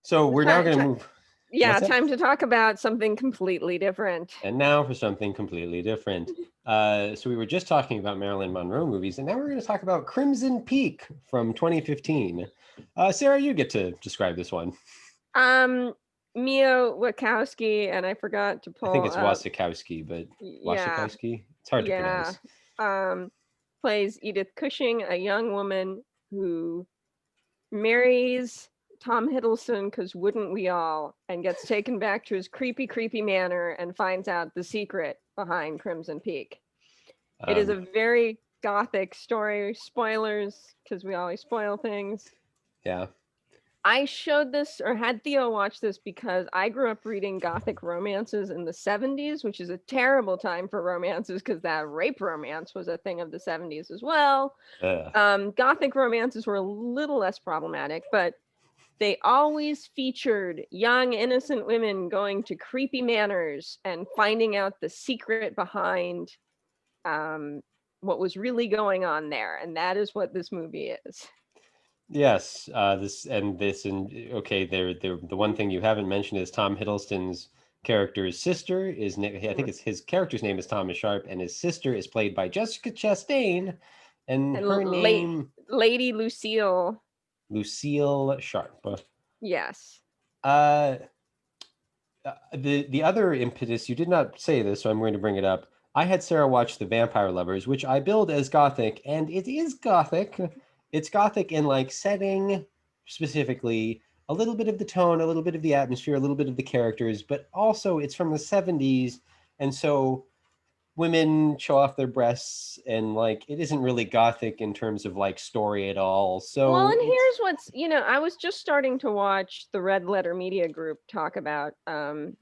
So we're now going to move. Yeah, time to talk about something completely different. And now for something completely different. So we were just talking about Marilyn Monroe movies, and now we're going to talk about Crimson Peak from 2015. Sarah, you get to describe this one. Mia Wachowski, and I forgot to pull. I think it's Wasikowski, but Wasikowski. It's hard to pronounce. Plays Edith Cushing, a young woman who marries Tom Hiddleston, because wouldn't we all, and gets taken back to his creepy, creepy manor and finds out the secret behind Crimson Peak. It is a very gothic story. Spoilers, because we always spoil things. Yeah. I showed this, or had Theo watch this, because I grew up reading gothic romances in the 70s, which is a terrible time for romances because that rape romance was a thing of the 70s as well. Gothic romances were a little less problematic, but they always featured young, innocent women going to creepy manors and finding out the secret behind what was really going on there. And that is what this movie is. Yes, the one thing you haven't mentioned is Tom Hiddleston's character's sister is, I think it's his character's name is Thomas Sharp, and his sister is played by Jessica Chastain, and her name Lady Lucille Sharp. Yes. The other impetus, you did not say this, so I'm going to bring it up. I had Sarah watch The Vampire Lovers, which I billed as gothic, and it is gothic. It's gothic in like setting, specifically, a little bit of the tone, a little bit of the atmosphere, a little bit of the characters, but also it's from the 70s, and so women show off their breasts, and like it isn't really gothic in terms of like story at all. So well, and here's what's, I was just starting to watch the Red Letter Media Group talk about the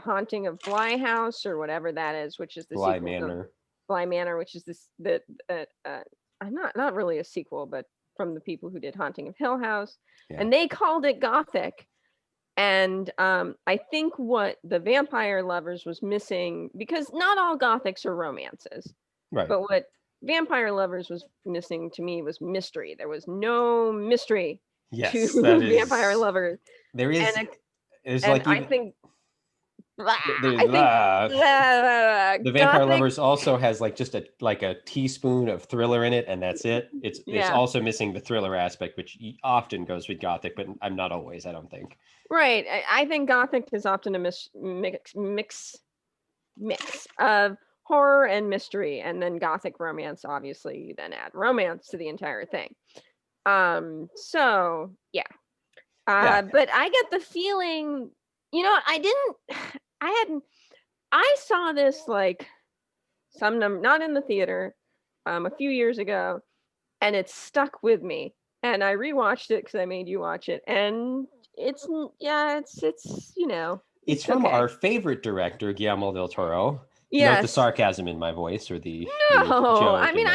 Haunting of Bly House, or whatever that is, which is the Bly sequel Manor. Bly Manor, which is this not really a sequel, but from the people who did Haunting of Hill House, and they called it gothic. And I think what The Vampire Lovers was missing, because not all gothics are romances, right? But what Vampire Lovers was missing to me was mystery. There was no mystery to Vampire Lovers. There is, I think The Vampire Lovers also has like just a teaspoon of thriller in it, and that's it. It's also missing the thriller aspect, which often goes with gothic, but I'm not always, I don't think. Right. I think gothic is often a mix of horror and mystery, and then gothic romance. Obviously, you then add romance to the entire thing. So yeah. But I get the feeling, I saw this like not in the theater, a few years ago, and it stuck with me. And I rewatched it because I made you watch it, and it's it's from our favorite director, Guillermo del Toro. Yes. Note the sarcasm in my voice, or the joke. I mean,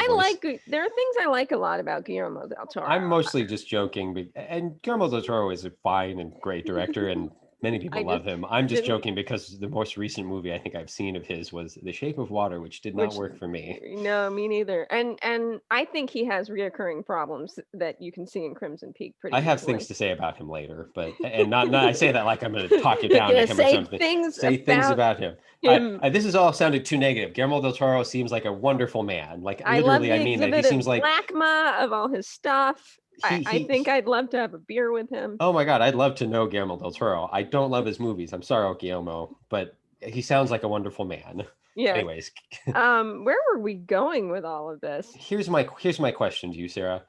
there are things I like a lot about Guillermo del Toro. I'm mostly just joking, and Guillermo del Toro is a fine and great director, and many people love him. I'm just joking because the most recent movie I think I've seen of his was The Shape of Water, which did not work for me. No, me neither. And I think he has reoccurring problems that you can see in Crimson Peak pretty I have things to say about him later, but not I say that like I'm going to talk it down to him or something. Say things about him. This has all sounded too negative. Guillermo del Toro seems like a wonderful man. Like literally, I mean that he seems like LACMA of all his stuff. I think I'd love to have a beer with him. Oh my God, I'd love to know Guillermo del Toro. I don't love his movies. I'm sorry, Guillermo, but he sounds like a wonderful man. Yeah. Anyways. Where were we going with all of this? Here's my question to you, Sarah.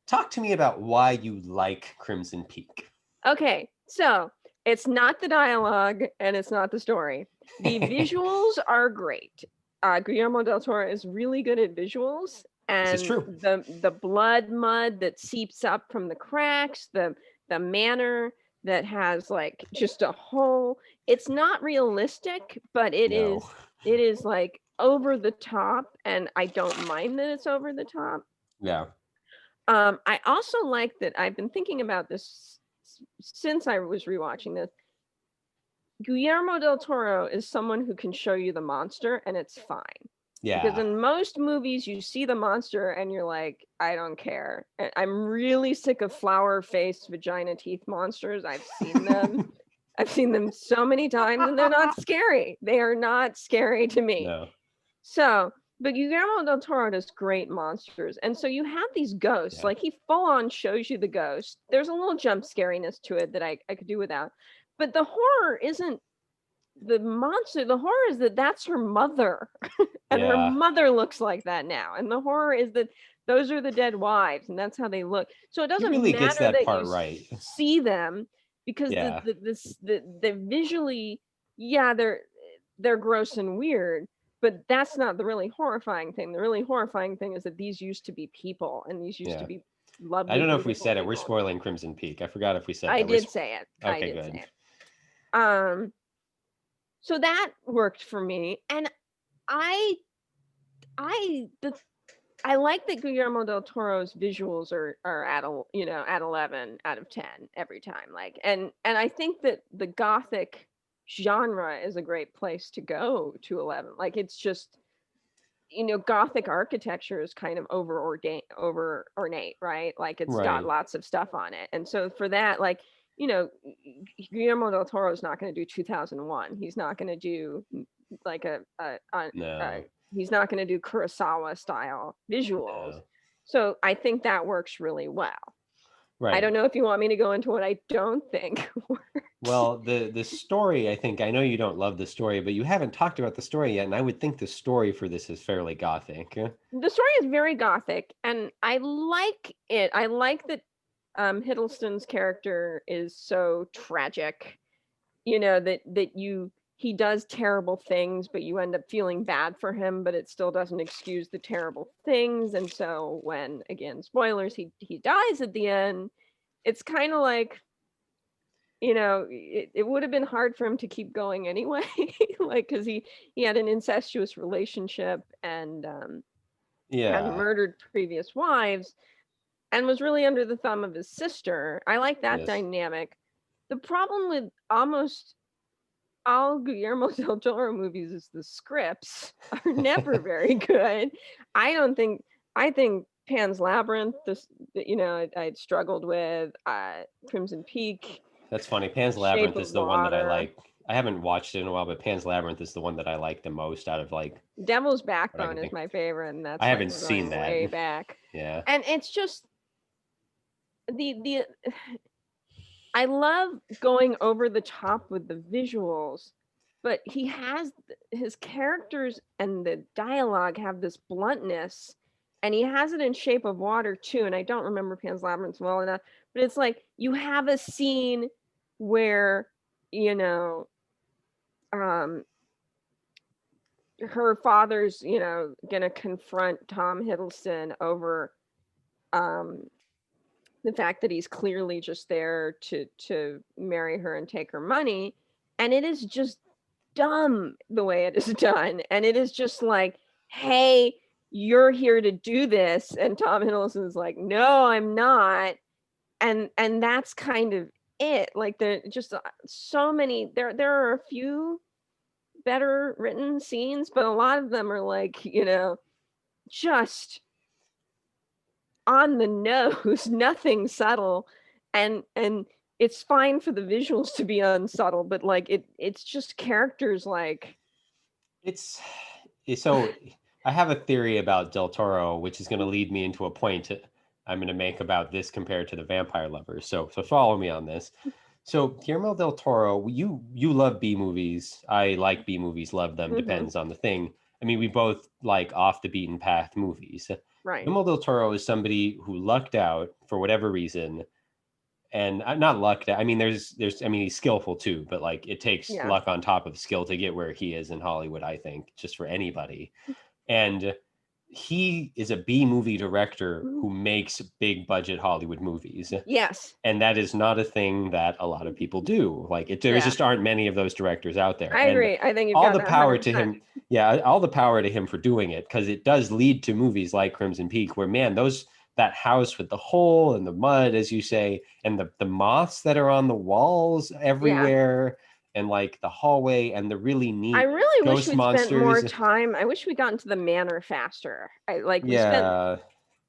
Talk to me about why you like Crimson Peak. Okay, so it's not the dialogue and it's not the story. The visuals are great. Guillermo del Toro is really good at visuals. And this is true. The blood mud that seeps up from the cracks, the manor that has like just a hole. It's not realistic, but it is like over the top, and I don't mind that it's over the top. Yeah. I also like that I've been thinking about this since I was rewatching this. Guillermo del Toro is someone who can show you the monster and it's fine. Because Yeah. in most movies, you see the monster and you're like, I don't care. And I'm really sick of flower faced vagina teeth monsters. I've seen them. I've seen them so many times and they're not scary. They are not scary to me. No. So, but Guillermo del Toro does great monsters. And so you have these ghosts, Yeah. like he full on shows you the ghost. There's a little jump scariness to it that I could do without. But the horror isn't the monster. The horror is that that's her mother. And her Yeah. mother looks like that now. And the horror is that those are the dead wives and that's how they look. So it He doesn't really gets matter that that you part right. see them because Yeah. the visually, yeah, they're gross and weird, but that's not the really horrifying thing. The really horrifying thing is that these used to be people and these used to Yeah. be I lovely, don't know if we beautiful said it. We're people. spoiling Crimson Peak. I forgot if we said I that. did say it. I Okay, did good. say it. So that worked for me. And I I the I like that Guillermo del Toro's visuals are at at 11 out of 10 every time. Like and I think that the Gothic genre is a great place to go to 11. Like it's just Gothic architecture is kind of over ornate, right? Like it's got Right. lots of stuff on it. And so for that, like, you know, Guillermo del Toro is not going to do 2001. He's not going to do like No. he's not going to do Kurosawa style visuals. No. So I think that works really well. I Right. don't know if you want me to go into what I don't think works. Well, the story, I think, I know you don't love the story, but you haven't talked about the story yet, and I would think the story for this is fairly gothic. The story is very Gothic, and I like it. I like that Hiddleston's character is so tragic. That he does terrible things, but you end up feeling bad for him, but it still doesn't excuse the terrible things. And so when, again, spoilers, he dies at the end, it's kind of like, it would have been hard for him to keep going anyway, like because he had an incestuous relationship and had Yeah. murdered previous wives and was really under the thumb of his sister. I like that Yes. dynamic. The problem with almost all Guillermo del Toro movies is the scripts are never very good. I think Pan's Labyrinth, I'd struggled with, Crimson Peak, That's funny. Pan's Shape Labyrinth of is the one that I Water. like. I haven't watched it in a while, but Pan's Labyrinth is the one that I like the most out of like Devil's what I Backbone can is think. my favorite, and I that's like haven't we're seen going that. way back. Yeah. And it's just the I love going over the top with the visuals, but he has his characters and the dialogue have this bluntness, and he has it in Shape of Water too. And I don't remember Pan's Labyrinth well enough, but it's like you have a scene where um, her father's gonna confront Tom Hiddleston over um the fact that he's clearly just there to marry her and take her money, and it is just dumb the way it is done, and it is just like, hey, you're here to do this, and Tom Hiddleston's like, no, I'm not. And that's kind of it. Like there just so many, there are a few better written scenes, but a lot of them are like, just on the nose, nothing subtle. And it's fine for the visuals to be unsubtle, but like it's just characters like It's so I have a theory about Del Toro, which is going to lead me into a point I'm going to make about this compared to the Vampire Lovers. So follow me on this. So Guillermo del Toro, you love B movies. I like B movies, love them, mm-hmm, depends on the thing. I mean, we both like off the beaten path movies. right. Guillermo del Toro is somebody who lucked out for whatever reason, and I'm not lucked out. I mean, I mean, he's skillful too, but like it takes Yeah. luck on top of skill to get where he is in Hollywood, I think, just for anybody. And he is a B movie director who makes big budget Hollywood movies. Yes. And that is not a thing that a lot of people do. Like there Yeah. just aren't many of those directors out there. I And agree. I think you've all got the that power to 100%. him. Yeah, all the power to him for doing it, because it does lead to movies like Crimson Peak, where man, that house with the hole and the mud, as you say, and the moths that are on the walls everywhere. and like the hallway and the really I neat really wish ghost we'd spent more monsters. time. I wish we got into the manor faster. We spent Yeah,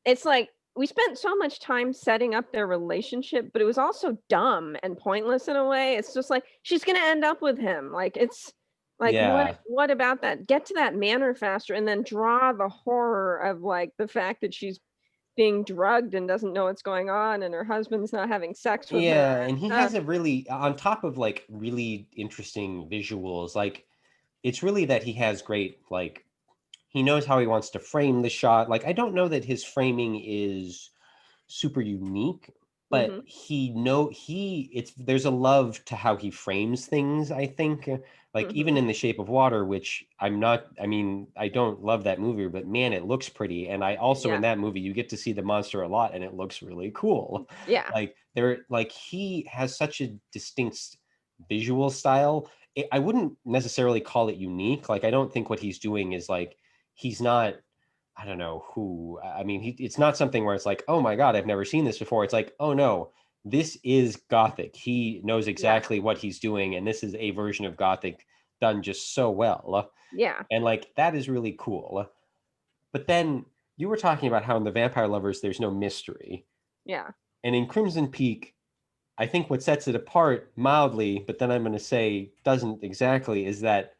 it's like we spent so much time setting up their relationship, but it was also dumb and pointless in a way. It's just like she's gonna end up with him. Like it's like yeah. what about that? Get to that manor faster and then draw the horror of like the fact that she's being drugged and doesn't know what's going on and her husband's not having sex with her. Yeah, and he has a really, on top of like really interesting visuals, like it's really that he has great, like he knows how he wants to frame the shot. Like I don't know that his framing is super unique, but Hmm. it's there's a love to how he frames things, I think. Like even Hmm. in The Shape of Water, which I'm not, I mean, I don't love that movie, but man, it looks pretty. And I also in Yeah. that movie you get to see the monster a lot and it looks really cool. Yeah. Like he has such a distinct visual style. I wouldn't necessarily call it unique. Like I don't think what he's doing is like he's not, I don't know who. I mean, it's not something where it's like, oh my God, I've never seen this before. It's like, oh no, this is Gothic. He knows Yeah. exactly what he's doing, and this is a version of Gothic done just so well. Yeah. And like that is really cool. But then you were talking about how in the Vampire Lovers there's no mystery, Yeah. and in Crimson Peak, I think what sets it apart mildly, but then I'm going to say doesn't exactly, is that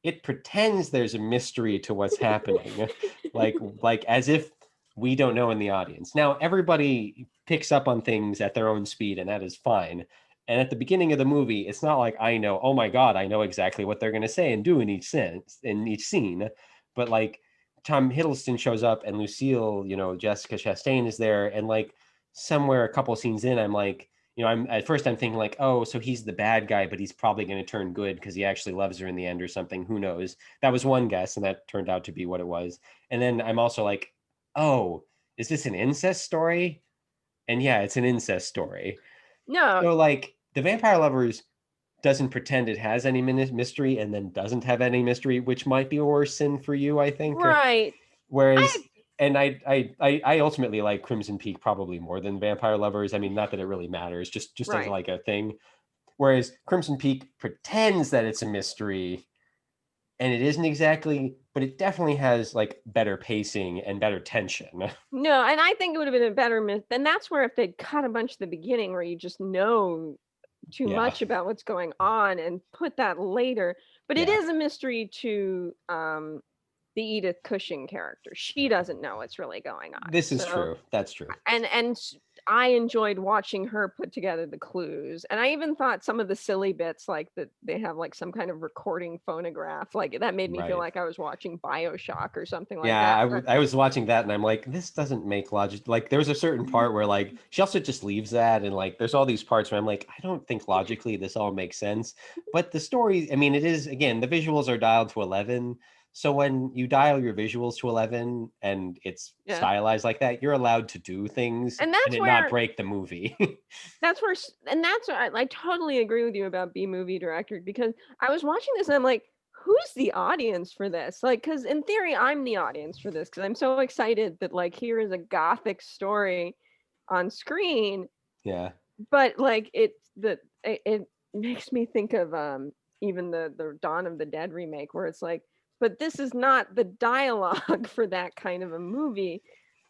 it pretends there's a mystery to what's happening, like as if we don't know in the audience. Now everybody picks up on things at their own speed, and that is fine. And at the beginning of the movie, it's not like I know, oh my God, I know exactly what they're going to say and do in each sense in each scene. But like Tom Hiddleston shows up and Lucille, Jessica Chastain is there, and like somewhere a couple scenes in, I'm like, I'm at first I'm thinking like, oh, so he's the bad guy, but he's probably going to turn good because he actually loves her in the end or something. Who knows? That was one guess, and that turned out to be what it was. And then I'm also like, oh, is this an incest story? And yeah, it's an incest story. No. So like, the Vampire Lovers doesn't pretend it has any mystery, and then doesn't have any mystery, which might be a worse sin for you, I think. Right. I Whereas, and I ultimately like Crimson Peak probably more than Vampire Lovers. I mean, not that it really matters, just as right. like a thing. Whereas Crimson Peak pretends that it's a mystery, and it isn't exactly, but it definitely has like better pacing and better tension. No, and I think it would have been a better myth. And that's where if they'd cut a bunch at the beginning where you just know too Yeah, much about what's going on and put that later. But it yeah. is a mystery to the Edith Cushing character. She doesn't know what's really going on. This is So true. That's true. and I enjoyed watching her put together the clues. And I even thought some of the silly bits, like that they have like some kind of recording phonograph, like that made me feel Right. like I was watching BioShock or something like Yeah, that. I was watching that and I'm like, this doesn't make logic. Like, there's a certain part where like she also just leaves that, and like there's all these parts where I'm like, I don't think logically this all makes sense. But the story, I mean, it is, again, the visuals are dialed to 11. So when you dial your visuals to 11 and it's Yeah. stylized like that, you're allowed to do things And and it not break the movie. that's where I totally agree with you about B movie director, because I was watching this and I'm like, who's the audience for this? Like, because in theory, I'm the audience for this because I'm so excited that like here is a Gothic story on screen, Yeah. but like it makes me think of even the Dawn of the Dead remake where it's like, but this is not the dialogue for that kind of a movie.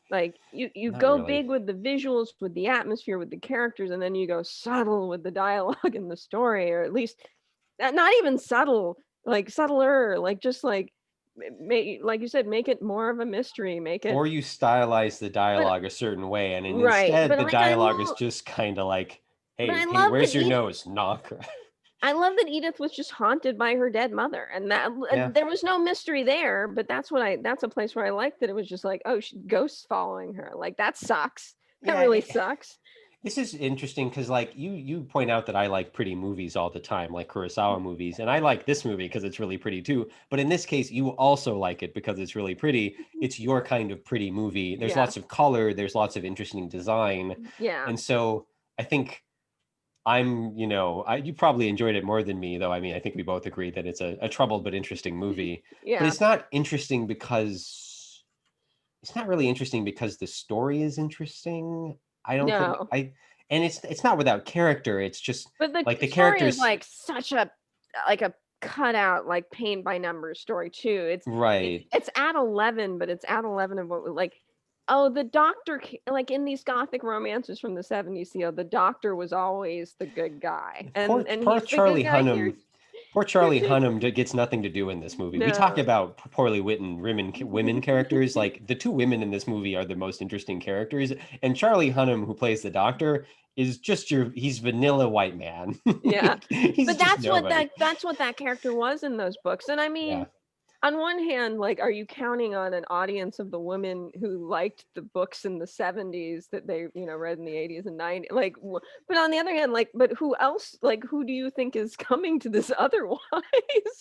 Like you Not go really. big with the visuals, with the atmosphere, with the characters, and then you go subtle with the dialogue and the story, or at least not even subtle, like subtler, like just like make, like you said, make it more of a mystery, make it. Or you stylize the But dialogue a certain way, and right, instead but the like dialogue is just kind of like, but hey, where's your nose? Knock. I love that Edith was just haunted by her dead mother, and that Yeah. there was no mystery there. But that's a place where I liked that it was just like, oh, ghosts following her. Like that sucks. That Yeah, really sucks. this is interesting because like you point out that I like pretty movies all the time, like Kurosawa movies, and I like this movie because it's really pretty too. But in this case, you also like it because it's really pretty. It's your kind of pretty movie. There's Yeah, lots of color, there's lots of interesting design, yeah, and so I think you probably enjoyed it more than me, though. I mean, I think we both agree that it's a troubled but interesting movie. But yeah. it's not interesting because it's not really interesting because the story is interesting. I don't think No, and it's not without character. It's just but the like the story is characters. like such a like a cutout, like paint by numbers story too. Right. It's at 11, but it's at 11 of what like, oh, the doctor, like in these gothic romances from the 70s, the doctor was always the good guy, Poor, and poor he's the good Charlie guy here Hunnam. Poor here Charlie too. Hunnam gets nothing to do in this movie. We talk No. about poorly written women characters. Like the two women in this movie are the most interesting characters, and Charlie Hunnam, who plays the doctor, is just he's vanilla white man. Yeah. He's But just nobody. that's what that character was in those books. And I Yeah. mean, on one hand, like, are you counting on an audience of the women who liked the books in the 70s that they, read in the 80s and 90s? Like, but on the other hand, like, but who else, like, who do you think is coming to this otherwise?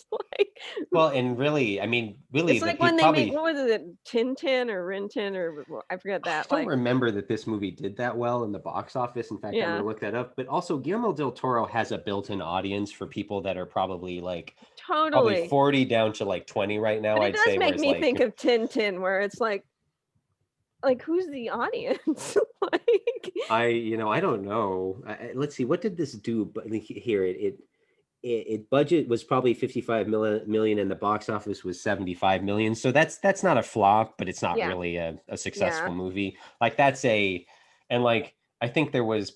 Like, Well, and really, I mean, really, it's the like when they made, probably what was it, Tintin or Rintin or I forget I that. don't Like, remember that this movie did that well in the box office. In fact, I'm going yeah, to look that up. But also, Guillermo del Toro has a built-in audience for people that are probably like probably totally. 40 down to like 20 right now, But it I'd does say. make Whereas me think like, of Tintin, where it's like who's the audience? Like, I don't know. Let's see, what did this do? But here, it budget was probably 55 million, and the box office was 75 million. So that's not a flop, but it's not yeah, really a yeah. successful movie. Like and like I think there was,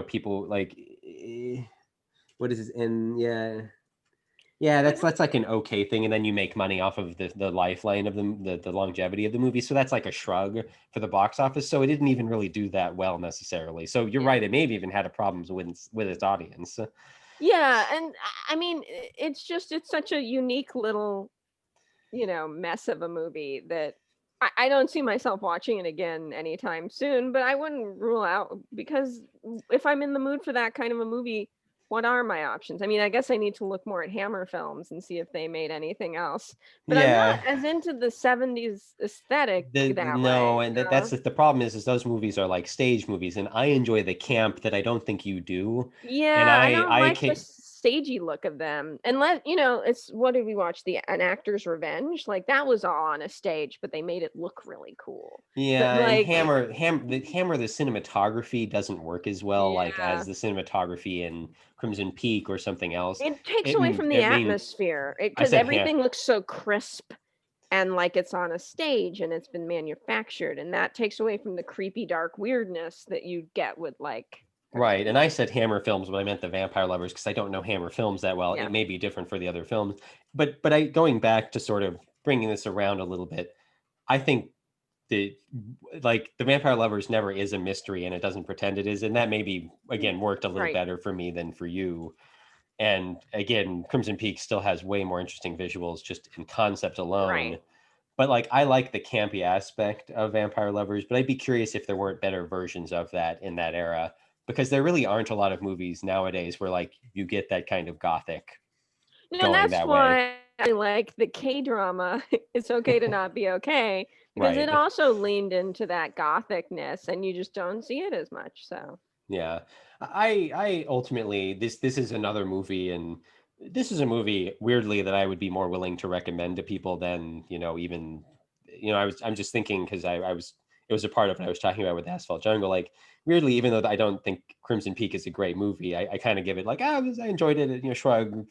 people like, what is it? And yeah, that's like an okay thing, and then you make money off of the lifeline of the longevity of the movie. So that's like a shrug for the box office. So it didn't even really do that well necessarily. So you're Yeah. right, it maybe even had a problems with its audience. Yeah, and I mean, it's such a unique little, mess of a movie that I don't see myself watching it again anytime soon, but I wouldn't rule out, because if I'm in the mood for that kind of a movie, what are my options? I mean, I guess I need to look more at Hammer films and see if they made anything else. But I'm not Yeah, as into the 70s aesthetic that way, no, and that's the problem is those movies are like stage movies, and I enjoy the camp that I don't think you do, and Yeah, I don't I like the can stagey look of them. And it's, what did we watch? An Actor's Revenge? Like, that was all on a stage, but they made it look really cool. But yeah, and like, the cinematography doesn't work as well like as yeah, the cinematography in Crimson Peak or something else. it takes It away from the I mean, atmosphere, I because said everything looks so crisp and like it's on a stage and it's been manufactured, and that takes away from the creepy dark weirdness that you get with like, Right, and I said Hammer films, but I meant the Vampire Lovers because I don't know Hammer films that well. yeah. It may be different for the other films, but I going back to sort of bringing this around a little bit. I think the the Vampire Lovers never is a mystery, and it doesn't pretend it is, and that maybe again worked a little Right, better for me than for you. And again, Crimson Peak still has way more interesting visuals just in concept right. alone. But like I like the campy aspect of Vampire Lovers, but I'd be curious if there weren't better versions of that in that era, because there really aren't a lot of movies nowadays where like you get that kind of gothic And going that's that way. why I like the K-drama, It's Okay to Not Be Okay, because it Right. also leaned into that gothicness, and you just don't see it as much. So, Yeah. I ultimately this is another movie, and this is a movie weirdly that I would be more willing to recommend to people than, even I'm just thinking because I was it was a part of what I was talking about with Asphalt Jungle. Like weirdly, even though I don't think Crimson Peak is a great movie, I kind of give it like, I enjoyed it, shrug.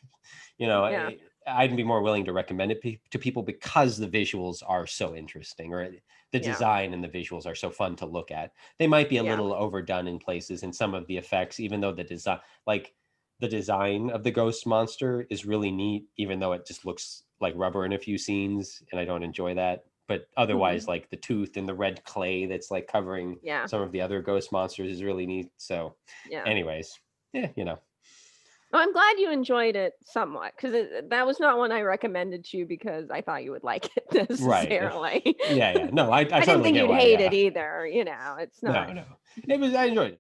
yeah. I'd be more willing to recommend it to people because the visuals are so interesting, or the Yeah. design and the visuals are so fun to look at. They might be a Yeah. little overdone in places, and some of the effects, even though the design of the ghost monster is really neat, even though it just looks like rubber in a few scenes, and I don't enjoy that. But otherwise, Mhm. like the tooth and the red clay that's like covering Yeah. some of the other ghost monsters is really neat. So, Yeah. anyways, yeah, Well, I'm glad you enjoyed it somewhat, because that was not one I recommended to you because I thought you would like it right. necessarily. Yeah, yeah. No, I I didn't totally think get you'd why. hate Yeah. it either. It's No, not. no. I enjoyed it.